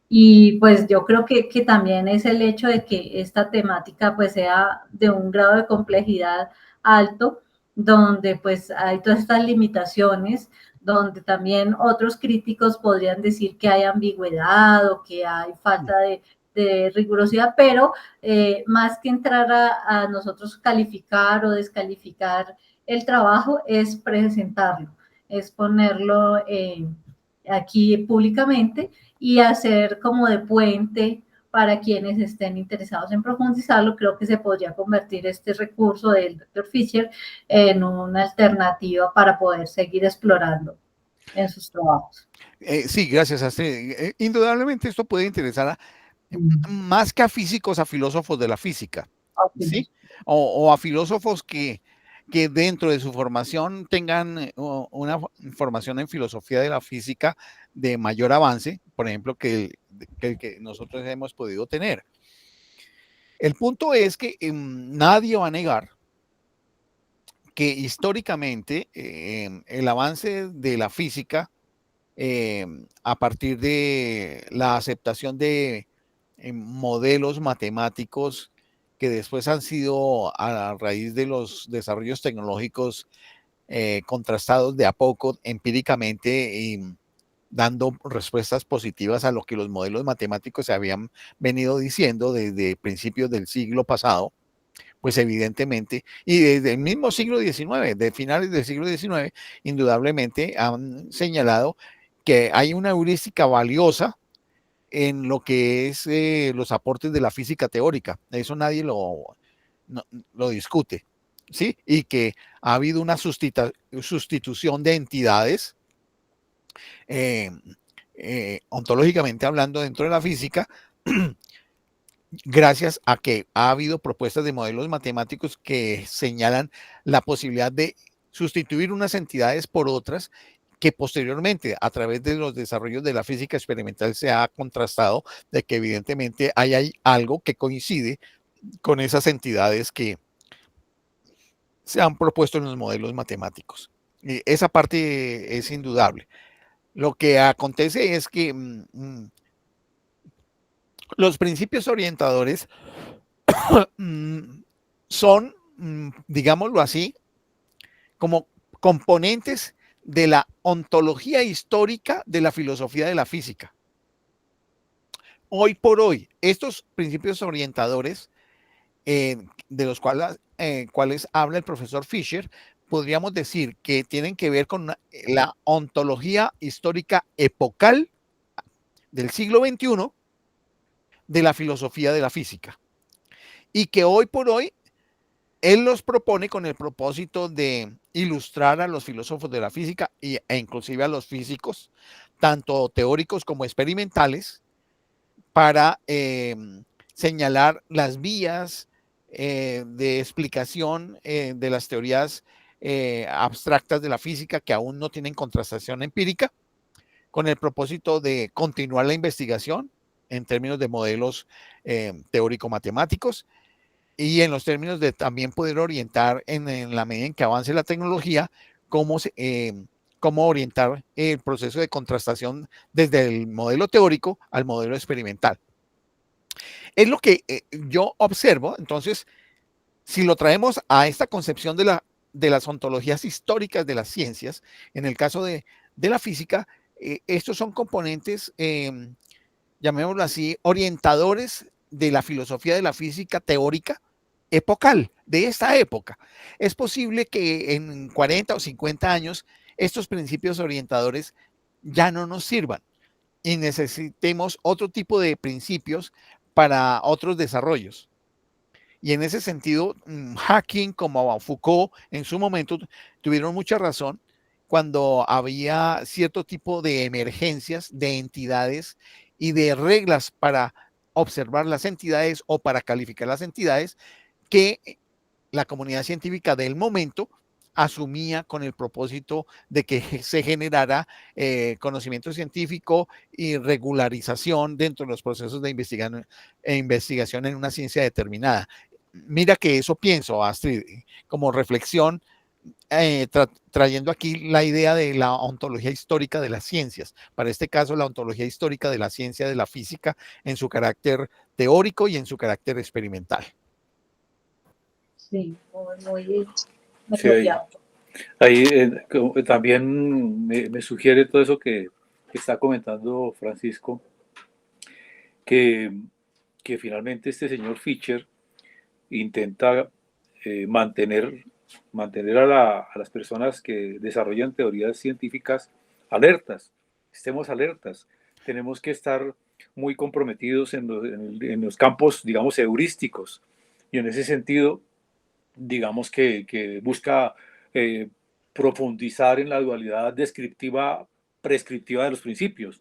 A: Y pues yo creo que también es el hecho de que esta temática pues sea de un grado de complejidad alto, donde pues hay todas estas limitaciones, donde también otros críticos podrían decir que hay ambigüedad o que hay falta de rigurosidad, pero más que entrar a nosotros calificar o descalificar el trabajo, es presentarlo, es ponerlo aquí públicamente y hacer como de puente para quienes estén interesados en profundizarlo. Creo que se podría convertir este recurso del Dr. Fisher en una alternativa para poder seguir explorando en sus trabajos.
B: Sí, gracias, Astrid. Indudablemente esto puede interesar más que a físicos, a filósofos de la física, ¿sí? O a filósofos que dentro de su formación tengan una formación en filosofía de la física de mayor avance, por ejemplo, que el que nosotros hemos podido tener. El punto es que nadie va a negar que históricamente el avance de la física a partir de la aceptación de modelos matemáticos que después han sido a raíz de los desarrollos tecnológicos contrastados de a poco empíricamente y dando respuestas positivas a lo que los modelos matemáticos se habían venido diciendo desde principios del siglo pasado, pues evidentemente, y desde el mismo siglo XIX, de finales del siglo XIX, indudablemente han señalado que hay una heurística valiosa en lo que es los aportes de la física teórica. Eso nadie lo discute, ¿sí? Y que ha habido una sustitución de entidades, ontológicamente hablando, dentro de la física, gracias a que ha habido propuestas de modelos matemáticos que señalan la posibilidad de sustituir unas entidades por otras que posteriormente, a través de los desarrollos de la física experimental, se ha contrastado de que evidentemente hay algo que coincide con esas entidades que se han propuesto en los modelos matemáticos. Y esa parte es indudable. Lo que acontece es que los principios orientadores son, digámoslo así, como componentes de la ontología histórica de la filosofía de la física. Hoy por hoy, estos principios orientadores, de los cuales habla el profesor Fisher, podríamos decir que tienen que ver con la ontología histórica epocal del siglo XXI de la filosofía de la física. Y que hoy por hoy él los propone con el propósito de ilustrar a los filósofos de la física e inclusive a los físicos, tanto teóricos como experimentales, para señalar las vías de explicación de las teorías abstractas de la física que aún no tienen contrastación empírica, con el propósito de continuar la investigación en términos de modelos teórico-matemáticos y en los términos de también poder orientar en la medida en que avance la tecnología, cómo orientar el proceso de contrastación desde el modelo teórico al modelo experimental. Es lo que yo observo. Entonces, si lo traemos a esta concepción de las ontologías históricas de las ciencias, en el caso de la física, estos son componentes, llamémoslo así, orientadores de la filosofía de la física teórica epocal, de esta época. Es posible que en 40 o 50 años estos principios orientadores ya no nos sirvan, y necesitemos otro tipo de principios para otros desarrollos. Y en ese sentido, Hacking como Foucault en su momento tuvieron mucha razón cuando había cierto tipo de emergencias de entidades y de reglas para observar las entidades o para calificar las entidades que la comunidad científica del momento asumía con el propósito de que se generara conocimiento científico y regularización dentro de los procesos de investigación en una ciencia determinada. Mira que eso pienso, Astrid, como reflexión, trayendo aquí la idea de la ontología histórica de las ciencias. Para este caso, la ontología histórica de la ciencia de la física en su carácter teórico y en su carácter experimental.
A: Sí, muy
C: sí, ahí también me sugiere todo eso que está comentando Francisco, que finalmente este señor Fischer intenta mantener a las personas que desarrollan teorías científicas alertas. Estemos alertas. Tenemos que estar muy comprometidos en los campos, digamos, heurísticos. Y en ese sentido, digamos que busca profundizar en la dualidad descriptiva prescriptiva de los principios,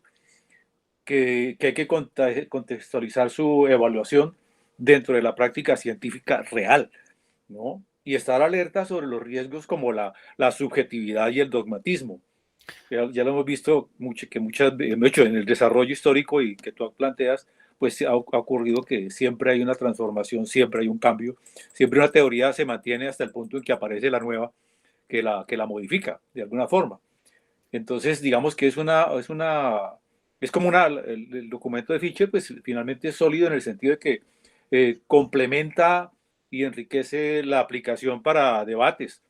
C: que hay que contextualizar su evaluación dentro de la práctica científica real, ¿no? Y estar alerta sobre los riesgos como la subjetividad y el dogmatismo. Ya lo hemos visto mucho en el desarrollo histórico y que tú planteas, pues ha ocurrido que siempre hay una transformación, siempre hay un cambio, siempre una teoría se mantiene hasta el punto en que aparece la nueva que la modifica de alguna forma. Entonces, digamos que es como el documento de Fischer, pues finalmente es sólido en el sentido de que complementa y enriquece la aplicación para debates,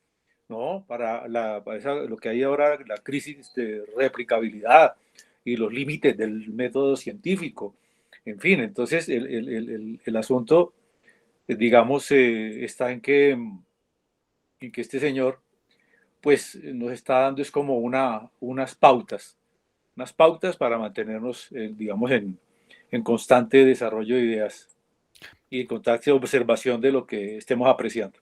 C: ¿no? Para lo que hay ahora, la crisis de replicabilidad y los límites del método científico. En fin, entonces el asunto, digamos, está en que este señor, pues nos está dando es como unas pautas para mantenernos, digamos, en constante desarrollo de ideas y en constante observación de lo que estemos apreciando.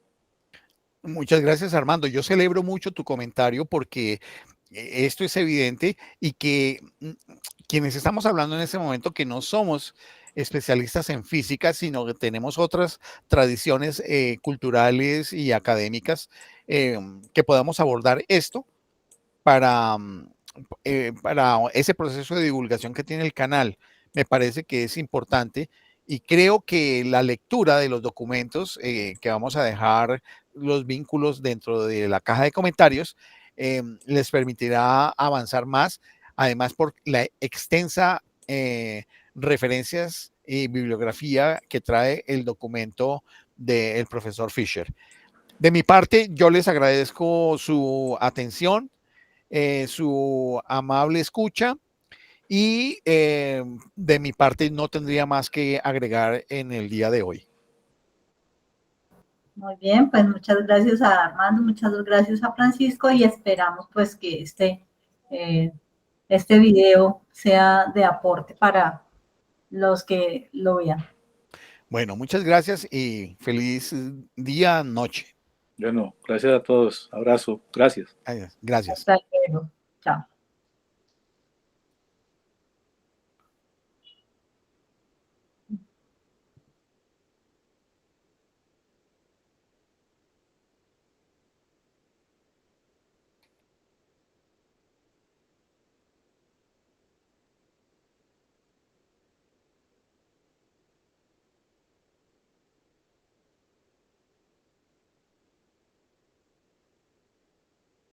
B: Muchas gracias, Armando. Yo celebro mucho tu comentario porque esto es evidente y que quienes estamos hablando en este momento que no somos especialistas en física, sino que tenemos otras tradiciones culturales y académicas que podamos abordar esto para, para ese proceso de divulgación que tiene el canal. Me parece que es importante y creo que la lectura de los documentos que vamos a dejar los vínculos dentro de la caja de comentarios les permitirá avanzar más, además por la extensa referencias y bibliografía que trae el documento del profesor Fischer. De mi parte, yo les agradezco su atención, su amable escucha y de mi parte no tendría más que agregar en el día de hoy.
A: Muy bien, pues muchas gracias a Armando, muchas gracias a Francisco y esperamos pues que este video sea de aporte para los que lo vean.
B: Bueno, muchas gracias y feliz día, noche.
C: Bueno, gracias a todos. Abrazo. Gracias.
B: Gracias.
A: Hasta luego. Chao.